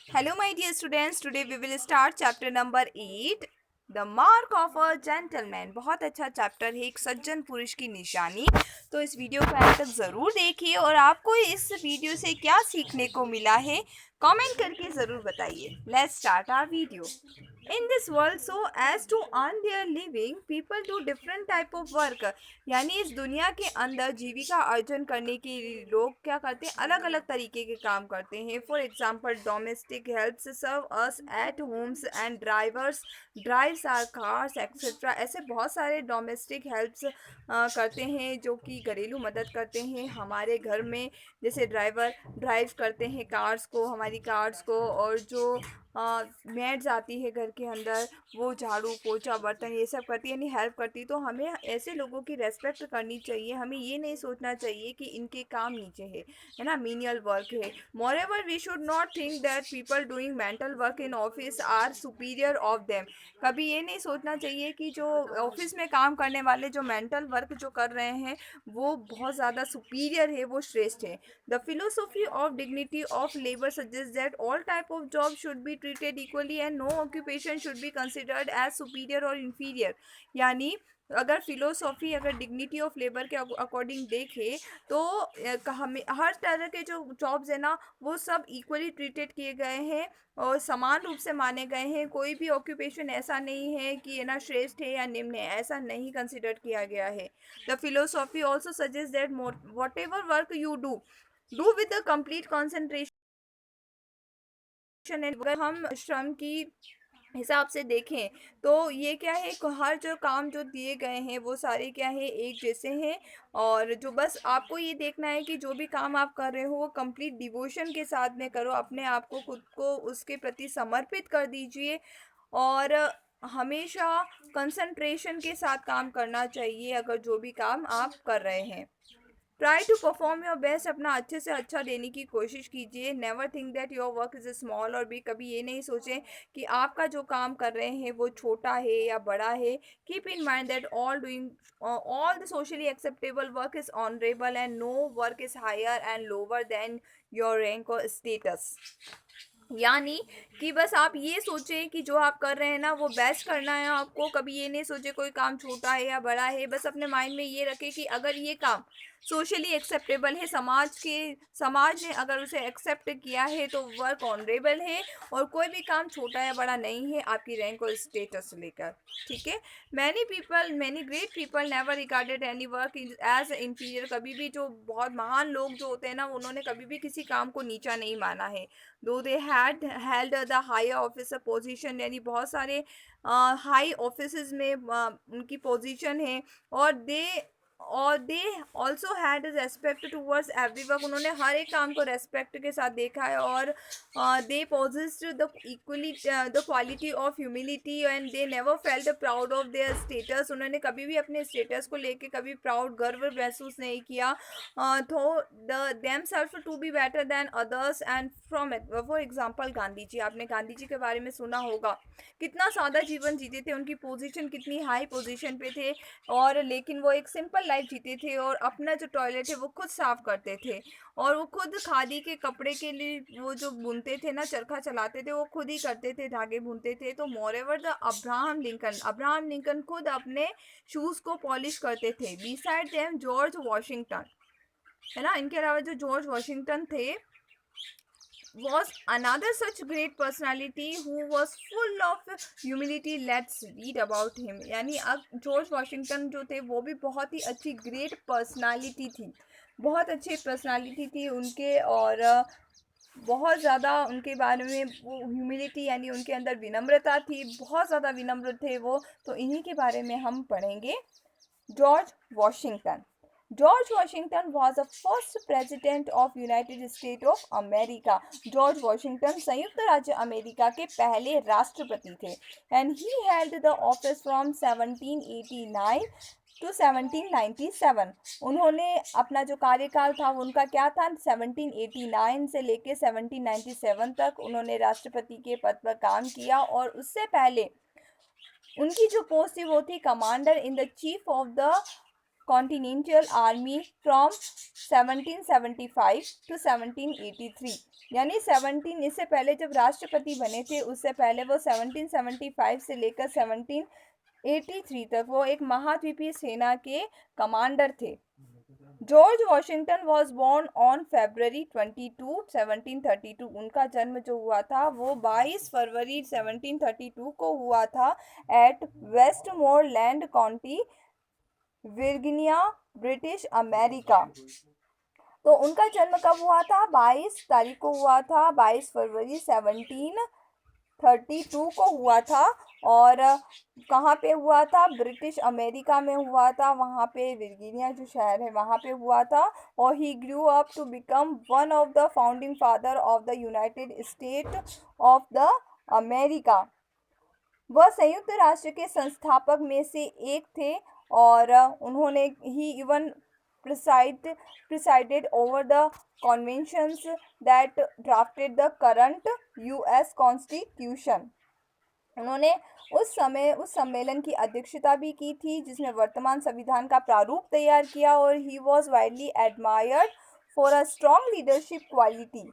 Hello, my dear students. Today we will start chapter number 8. The mark of a gentleman. बहुत अच्छा chapter है, एक सज्जन पुरुष की निशानी। तो इस वीडियो को अंत तक ज़रूर देखिए और आपको इस वीडियो से क्या सीखने को मिला है कमेंट करके ज़रूर बताइए। Let's start our video. In this world so as to earn their living people do different type of work. यानी इस दुनिया के अंदर जीविका अर्जन करने के लिए लोग क्या करते हैं, अलग अलग तरीके के काम करते हैं। For example domestic helps serve us at homes and drivers drive our cars etcetera. ऐसे बहुत सारे डोमेस्टिक हेल्प्स करते हैं जो कि घरेलू मदद करते हैं हमारे घर में। जैसे ड्राइवर ड्राइव करते हैं कार्स को, हमारी कार्स को। और जो मेड्स आती है घर के अंदर, वो झाड़ू पोछा बर्तन ये सब करती है, यानी हेल्प करती है। तो हमें ऐसे लोगों की रेस्पेक्ट करनी चाहिए। हमें ये नहीं सोचना चाहिए कि इनके काम नीचे है ना, मीनियल वर्क है। Moreover we should not think that people doing mental work in office are superior of them. कभी ये नहीं सोचना चाहिए कि जो ऑफिस में काम करने वाले जो मेंटल वर्क जो कर रहे हैं वो बहुत ज़्यादा सुपीरियर है, वो श्रेष्ठ है। The philosophy of dignity of labour suggest that all type of job should be treated equally and no occupation should be considered as superior और इन्फीरियर। यानी अगर फिलोसॉफी, अगर डिग्निटी ऑफ लेबर के अकॉर्डिंग देखें तो हमें हर तरह के जो जॉब्स है ना वो सब इक्वली ट्रीटेड किए गए हैं और समान रूप से माने गए हैं। कोई भी ऑक्यूपेशन ऐसा नहीं है कि ये ना श्रेष्ठ है या निम्न है, ऐसा नहीं कंसिडर किया गया है। The philosophy also suggest that what ever work you do with the complete concentration. अगर हम श्रम की हिसाब से देखें तो ये क्या है, हर जो काम जो दिए गए हैं वो सारे क्या है, एक जैसे हैं। और जो बस आपको ये देखना है कि जो भी काम आप कर रहे हो वो कंप्लीट डिवोशन के साथ में करो, अपने आप को खुद को उसके प्रति समर्पित कर दीजिए। और हमेशा कंसंट्रेशन के साथ काम करना चाहिए अगर जो भी काम आप कर रहे हैं। Try to perform your best, अपना अच्छे से अच्छा देने की कोशिश कीजिए। Never think that your work is small, और भी कभी ये नहीं सोचें कि आपका जो काम कर रहे हैं वो छोटा है या बड़ा है। Keep in mind that all the socially acceptable work is honourable and no work is higher and lower than your rank और स्टेटस। यानी कि बस आप ये सोचें कि जो आप कर रहे हैं ना वो बेस्ट करना है आपको। कभी ये नहीं सोचे कोई काम छोटा है या बड़ा है। बस अपने माइंड में ये रखें कि अगर ये काम सोशली एक्सेप्टेबल है, समाज ने अगर उसे एक्सेप्ट किया है तो वर्क ऑनरेबल है। और कोई भी काम छोटा या बड़ा नहीं है आपकी रैंक और स्टेटस लेकर। ठीक है। Many great people never regarded any work as inferior. कभी भी जो बहुत महान लोग जो होते हैं ना, उन्होंने कभी भी किसी काम को नीचा नहीं माना है। Though they had held the higher officer position, यानी बहुत सारे हाई ऑफिसेज में उनकी पोजीशन है। और they also had respect towards every work. उन्होंने हर एक काम को रेस्पेक्ट के साथ देखा है। और they possessed the equally the quality of humility and they never felt proud of their status. उन्होंने कभी भी अपने स्टेटस को लेके कभी प्राउड, गर्व महसूस नहीं किया। Though themselves to be better than others and from it. For example Gandhi ji, आपने गांधी जी के बारे में सुना होगा। कितना सादा जीवन जीते थे, उनकी पोजीशन कितनी हाई पोजीशन पे थे। और लेकिन वो एक सिंपल लाइफ जीते थे और अपना जो टॉयलेट है वो खुद साफ करते थे। और वो खुद खादी के कपड़े के लिए वो जो बुनते थे ना, चरखा चलाते थे, वो खुद ही करते थे, धागे बुनते थे। तो मोरेवर द अब्राहम लिंकन खुद अपने शूज़ को पॉलिश करते थे। बिसाइड देम जॉर्ज वॉशिंगटन, है ना, इनके अलावा जो जॉर्ज वॉशिंगटन थे was another such great personality who was full of humility. Let's read about him। यानी अब जॉर्ज वॉशिंगटन जो थे वो भी बहुत ही अच्छी ग्रेट पर्सनालिटी थी, बहुत अच्छी पर्सनालिटी थी उनके। और बहुत ज़्यादा उनके बारे में वो ह्यूमिलिटी, यानी उनके अंदर विनम्रता थी, बहुत ज़्यादा विनम्र थे वो। तो इन्हीं के बारे में हम पढ़ेंगे। George Washington. George Washington was the first president of United States of America। George Washington संयुक्त राज्य अमेरिका के पहले राष्ट्रपति थे। And he held the office from 1789 to 1797। उन्होंने अपना जो कार्यकाल था उनका क्या था, 1789 से लेके 1797 तक उन्होंने राष्ट्रपति के पद पर काम किया। और उससे पहले उनकी जो पोस्ट थी वो थी commander in the chief of the continental army from 1775 to 1783। यानी 17, इससे पहले जब राष्ट्रपति बने थे उससे पहले वो 1775 से लेकर 1783 तक वो एक महाद्वीपीय सेना के कमांडर थे। George Washington was born on February 22, 1732। उनका जन्म जो हुआ था वो 22 फरवरी 1732 को हुआ था at Westmoreland county, Virginia, British America. तो उनका जन्म कब हुआ था? 22 तारीख को हुआ था, 22 फरवरी 1732 को हुआ था। और कहाँ पे हुआ था? ब्रिटिश अमेरिका में हुआ था, वहाँ पे वर्जीनिया जो शहर है वहाँ पे हुआ था। और he grew up to become one of the founding father of the United State of the America. वह संयुक्त राष्ट्र के संस्थापक में से एक थे और उन्होंने ही even presided over the conventions that drafted the current US Constitution। उन्होंने उस सम्मेलन की अध्यक्षता भी की थी जिसमें वर्तमान संविधान का प्रारूप तैयार किया। और he was widely admired for a strong leadership quality.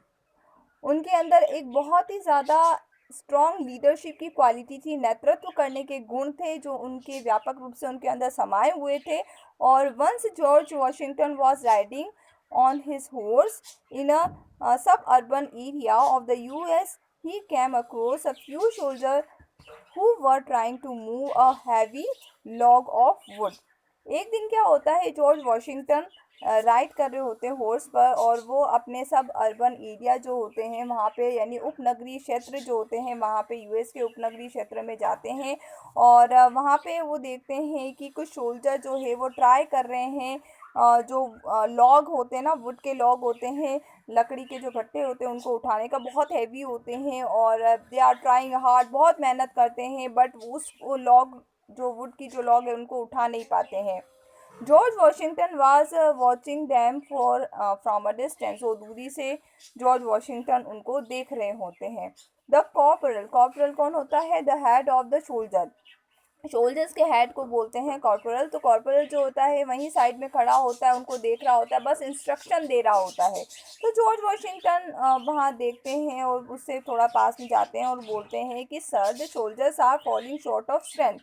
उनके अंदर एक बहुत ही ज़्यादा स्ट्रॉन्ग लीडरशिप की क्वालिटी थी, नेतृत्व करने के गुण थे जो उनके व्यापक रूप से उनके अंदर समाये हुए थे। और once George Washington was riding on his horse in a suburban area of the US, he came across a few soldier who were trying to move a heavy log of wood. एक दिन क्या होता है, George Washington ride कर रहे होते हैं horse पर और वो अपने सब अर्बन एरिया जो होते हैं वहाँ पे, यानी उपनगरीय क्षेत्र जो होते हैं वहाँ पे, यूएस के उपनगरीय क्षेत्र में जाते हैं। और वहाँ पे वो देखते हैं कि कुछ सोल्जर जो है वो ट्राई कर रहे हैं, जो लॉग होते हैं ना, वुड के लॉग होते हैं, लकड़ी के जो भट्टे होते हैं उनको उठाने का, बहुत हैवी होते हैं और दे आर ट्राइंग हार्ड, बहुत मेहनत करते हैं, बट वो लॉग जो वुड की जो लॉग है उनको उठा नहीं पाते हैं। George Washington was watching them for from a distance. वो दूरी से जॉर्ज वॉशिंगटन उनको देख रहे होते हैं। द कॉर्पोरल, कॉर्पोरल कौन होता है? The head of the soldier. Soldiers के हेड को बोलते हैं कॉर्पोरल। तो कॉर्पोरल जो होता है वहीं साइड में खड़ा होता है, उनको देख रहा होता है, बस इंस्ट्रक्शन दे रहा होता है। तो जॉर्ज वॉशिंगटन वहाँ देखते हैं और उससे थोड़ा पास में जाते हैं और बोलते हैं कि sir, the soldiers are falling short of strength.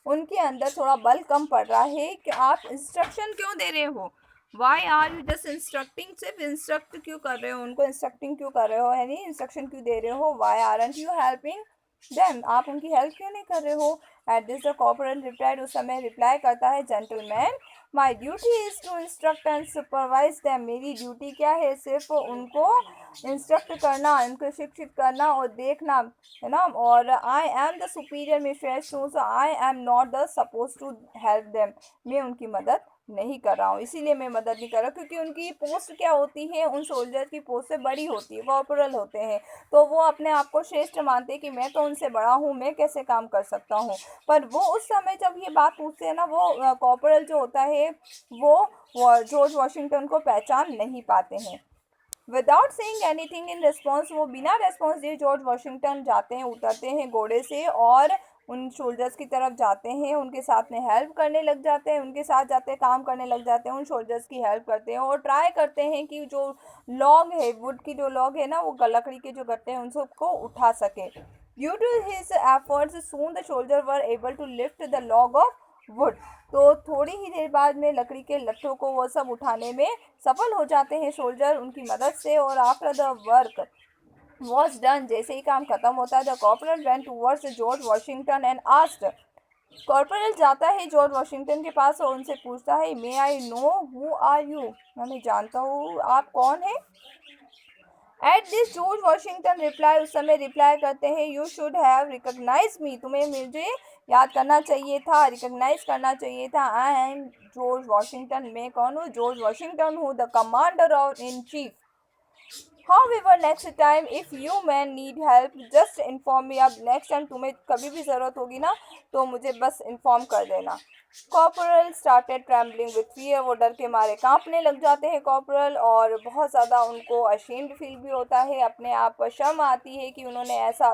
उनके अंदर थोड़ा बल कम पड़ रहा है, कि आप इंस्ट्रक्शन क्यों दे रहे हो? Why are you just instructing? सिर्फ इंस्ट्रक्ट क्यों कर रहे हो उनको, इंस्ट्रक्टिंग क्यों कर रहे हो, यानी इंस्ट्रक्शन क्यों दे रहे हो? Why aren't you helping them? आप उनकी हेल्प क्यों नहीं कर रहे हो? At this the corporal replied, उस समय रिप्लाई करता है, gentleman, my duty is to instruct and supervise them. मेरी ड्यूटी क्या है? सिर्फ उनको इंस्ट्रक्ट करना, उनको शिक्षित करना और देखना, है ना। और I am the superior mistress, so I am not the suppose to help them. मैं उनकी मदद नहीं कर रहा हूँ, इसीलिए मैं मदद नहीं कर रहा, क्योंकि उनकी पोस्ट क्या होती है, उन सोल्जर की पोस्ट से बड़ी होती है, कॉर्पोरल होते हैं। तो वो अपने आप को श्रेष्ठ मानते हैं कि मैं तो उनसे बड़ा हूँ, मैं कैसे काम कर सकता हूँ। पर वो उस समय जब ये बात पूछते हैं ना, वो कॉर्पोरल जो होता है वो जॉर्ज वॉशिंगटन को पहचान नहीं पाते हैं। Without saying anything in response, वो बिना रेस्पॉन्स दिए जॉर्ज वॉशिंगटन जाते हैं, उतरते हैं घोड़े से और उन सोल्जर्स की तरफ जाते हैं, उनके साथ में हेल्प करने लग जाते हैं, उनके साथ जाते हैं, काम करने लग जाते हैं, उन सोल्जर्स की हेल्प करते हैं और ट्राई करते हैं कि जो लॉग है, वुड की जो लॉग है ना, वो लकड़ी के जो गट्टे हैं उन सबको उठा सके। Due to his efforts soon the soldier were able to lift the log of wood. तो थोड़ी ही देर बाद में लकड़ी के लट्ठों को वो सब उठाने में सफल हो जाते हैं सोल्जर उनकी मदद से। और after the work was done, जैसे ही काम खत्म होता है, the corporal went towards George Washington and asked. Corporal जाता है जॉर्ज वॉशिंगटन के पास और उनसे पूछता है, may I know who are you? मैं जानता हूँ आप कौन है? At this George Washington reply, उस समय रिप्लाई करते हैं, you should have recognize me, तुम्हें मुझे याद करना चाहिए था, रिकॉग्नाइज करना चाहिए था। आई एम जॉर्ज वॉशिंगटन, मैं कौन हूँ? जॉर्ज वॉशिंगटन हूँ, the commander of in chief. However, next time if you men need help, just inform me। अब नेक्स्ट टाइम तुम्हें कभी भी ज़रूरत होगी ना तो मुझे बस इन्फॉर्म कर देना। Corporal started trembling with fear, वो डर के मारे कांपने लग जाते हैं कॉर्पोरल, और बहुत ज़्यादा उनको अशेम्ड फील भी होता है, अपने आप पर शर्म आती है कि उन्होंने ऐसा,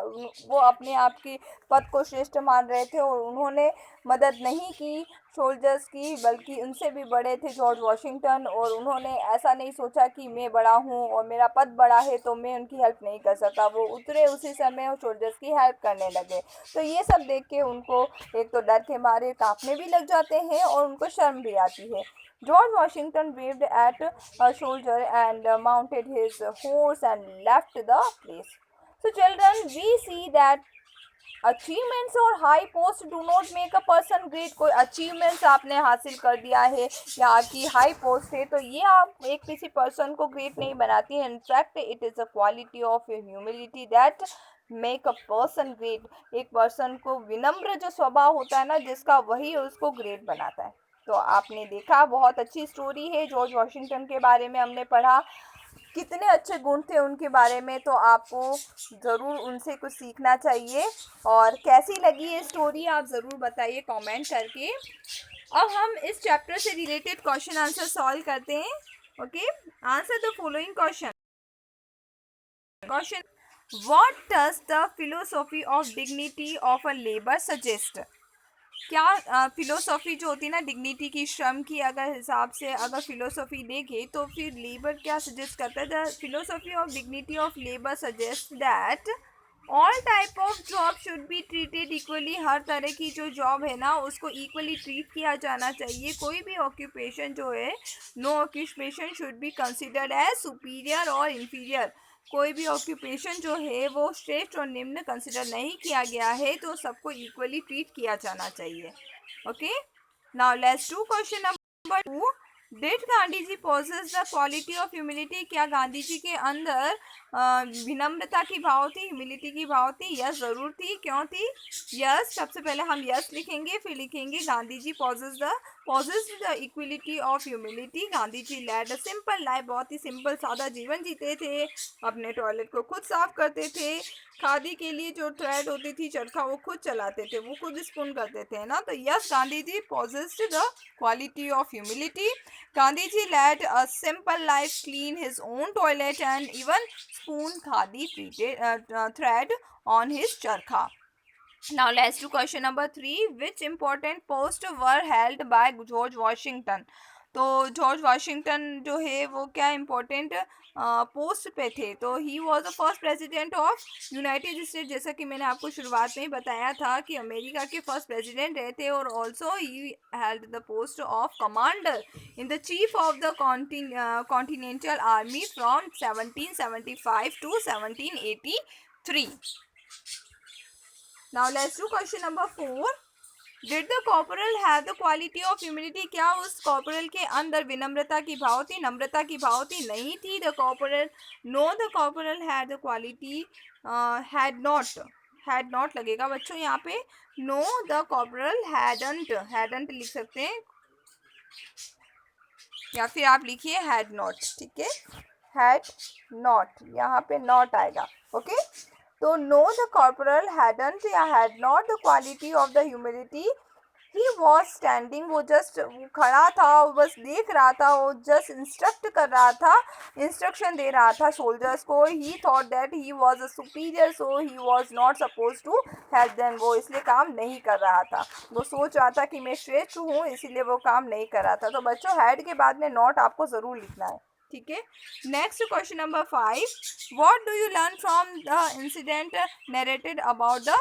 वो अपने आप की पद को श्रेष्ठ मान रहे थे और उन्होंने मदद नहीं की सोल्जर्स की, बल्कि उनसे भी बड़े थे जॉर्ज वॉशिंगटन, और उन्होंने ऐसा नहीं सोचा कि मैं बड़ा हूँ और मेरा पद बड़ा है तो मैं उनकी हेल्प नहीं कर सकता। वो उतरे उसी समय और सोल्जर्स की हेल्प करने लगे। तो ये सब देख के उनको एक तो डर के मारे कांपने भी लग जाते हैं और उनको शर्म भी आती है। George Washington waved at a soldier and mounted his horse and left the place. So, children, we see that achievements और high post do not make a person great. कोई अचीवमेंट्स आपने हासिल कर दिया है या आपकी हाई पोस्ट है तो ये आप एक किसी पर्सन को ग्रेट नहीं बनाती है। In fact it is a quality of humility that make a person great. एक पर्सन को विनम्र जो स्वभाव होता है ना जिसका, वही उसको ग्रेट बनाता है। तो आपने देखा, बहुत अच्छी स्टोरी है, जॉर्ज वॉशिंगटन के बारे में हमने पढ़ा, कितने अच्छे गुण थे उनके बारे में। तो आपको ज़रूर उनसे कुछ सीखना चाहिए। और कैसी लगी ये स्टोरी आप ज़रूर बताइए कमेंट करके। अब हम इस चैप्टर से रिलेटेड क्वेश्चन आंसर सॉल्व करते हैं। Okay, answer the following question. Question, what does the philosophy of dignity of a labour suggest. क्या फिलोसॉफी जो होती है ना डिग्निटी की, श्रम की अगर हिसाब से अगर फिलोसॉफी देखे तो फिर लेबर क्या सजेस्ट करता है। The philosophy of dignity of labour suggest that all type of job should be treated equally. हर तरह की जो जॉब है ना उसको इक्वली ट्रीट किया जाना चाहिए। कोई भी ऑक्यूपेशन जो है, no occupation should be considered as superior और इंफीरियर। कोई भी ऑक्यूपेशन जो है वो श्रेष्ठ और निम्न कंसिडर नहीं किया गया है, तो सबको इक्वली ट्रीट किया जाना चाहिए। Okay, now let's do question number 2। Did Gandhi ji possess the quality of humility. क्या गांधी जी के अंदर विनम्रता की भाव थी, ह्यूमिलिटी की भाव थी? यस, जरूर थी। क्यों थी? यस, सबसे पहले हम यस लिखेंगे, फिर लिखेंगे Gandhi ji possess the equality of humility. Gandhi ji led a simple life, बहुत ही सिंपल सादा जीवन जीते थे। अपने टॉयलेट को खुद साफ करते थे। खादी के लिए जो थ्रेड होती थी, चरखा, वो खुद चलाते थे, वो खुद स्पून करते थे ना। तो yes, Gandhi ji possessed the quality of humility. Gandhi ji led a simple life, clean his own toilet and even spoon khadi thread on his charkha. Now let's do question number 3. Which important post were held by George Washington? तो George Washington जो है वो क्या important post पे थे? तो he was the first president of United state. जैसा कि मैंने आपको शुरुआत में ही बताया था कि अमेरिका के फर्स्ट प्रेसिडेंट रहे थे। और also he held the post of commander in the chief of the continental army from 1775 to 1783. Now let's do question number 4. Did the corporal have the quality of humility? क्या उस corporal के अंदर विनम्रता की भाव थी, नम्रता की भाव थी? नहीं थी। The corporal, no, the corporal had the quality, had not लगेगा बच्चों यहाँ पे। नो, द कॉर्पोरल हैडंट लिख सकते हैं, या फिर आप लिखिए हैड नॉट। ठीक है, हैड नॉट, यहाँ पे नॉट आएगा। ओके, तो नो, द कॉर्पोरल हैडंट या had not the quality of the humility. He was standing, वो जस्ट खड़ा था, वो बस देख रहा था, वो जस्ट इंस्ट्रक्ट कर रहा था, इंस्ट्रक्शन दे रहा था सोल्जर्स को। He thought that he was a superior, so he was not suppose to help them. वो इसलिए काम नहीं कर रहा था, वो सोच रहा था कि मैं श्रेष्ठ हूँ, इसीलिए वो काम नहीं कर रहा था। तो बच्चों, हैड के बाद में नॉट आपको ज़रूर लिखना है। ठीक है, next question number 5। What do you learn from the incident narrated about the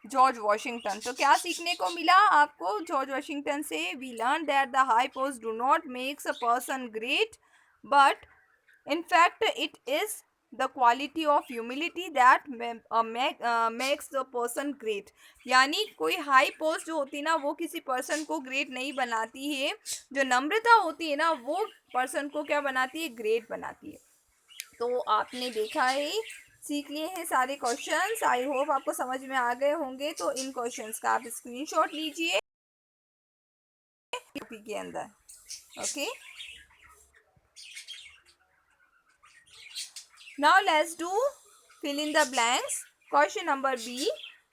George Washington. तो क्या सीखने को मिला आपको जॉर्ज वॉशिंगटन से? We learn that the high post do not makes a person great, but in fact it is the quality of humility that makes the person great. यानी कोई high post जो होती है ना वो किसी पर्सन को ग्रेट नहीं बनाती है, जो नम्रता होती है ना वो पर्सन को क्या बनाती है? ग्रेट बनाती है। तो आपने देखा है, सीख लिए हैं सारे क्वेश्चंस। आई होप आपको समझ में आ गए होंगे। तो इन क्वेश्चंस का आप स्क्रीनशॉट लीजिए कॉपी के अंदर। Okay, now let's do fill in the blanks. Question number B,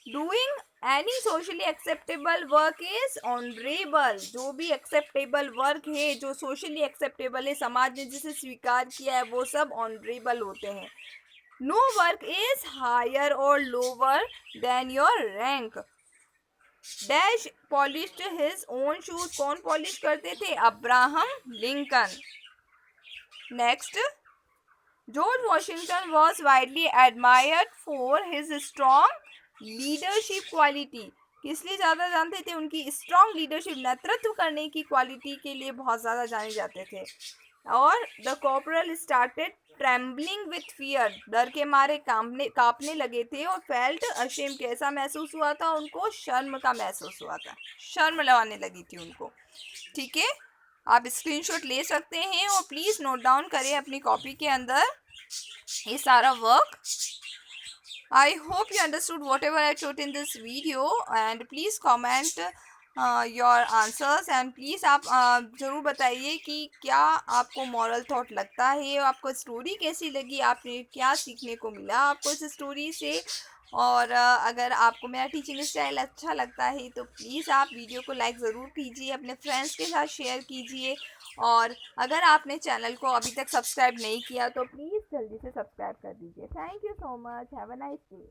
doing any socially acceptable work is honourable. जो भी एक्सेप्टेबल वर्क है, जो सोशली एक्सेप्टेबल है, समाज ने जिसे स्वीकार किया है, वो सब ऑनरेबल होते हैं। No work is higher or lower than your rank. Dash polished his own shoes, कौन पॉलिश करते थे? Abraham Lincoln. Next, George Washington was widely admired for his strong leadership quality, किस लिए ज़्यादा जानते थे? उनकी स्ट्रॉन्ग लीडरशिप, नेतृत्व करने की क्वालिटी के लिए बहुत ज़्यादा जाने जाते थे। और the corporal started trembling with fear, डर के मारे कांपने लगे थे। और फेल्ट अशेम, कैसा महसूस हुआ था उनको? शर्म का महसूस हुआ था, शर्म लगाने लगी थी उनको। ठीक है, आप स्क्रीनशॉट ले सकते हैं और प्लीज़ नोट डाउन करें अपनी कॉपी के अंदर ये सारा work. I hope you understood whatever I taught in this video, and please comment your answers, and please आप ज़रूर बताइए कि क्या आपको मॉरल थॉट लगता है, आपको स्टोरी कैसी लगी, आपने क्या सीखने को मिला आपको इस स्टोरी से। और अगर आपको मेरा टीचिंग स्टाइल अच्छा लगता है तो प्लीज़ आप वीडियो को लाइक ज़रूर कीजिए, अपने फ्रेंड्स के साथ शेयर कीजिए। और अगर आपने चैनल को अभी तक सब्सक्राइब नहीं किया तो प्लीज़ जल्दी से सब्सक्राइब कर दीजिए। Thank you so much, have a nice day.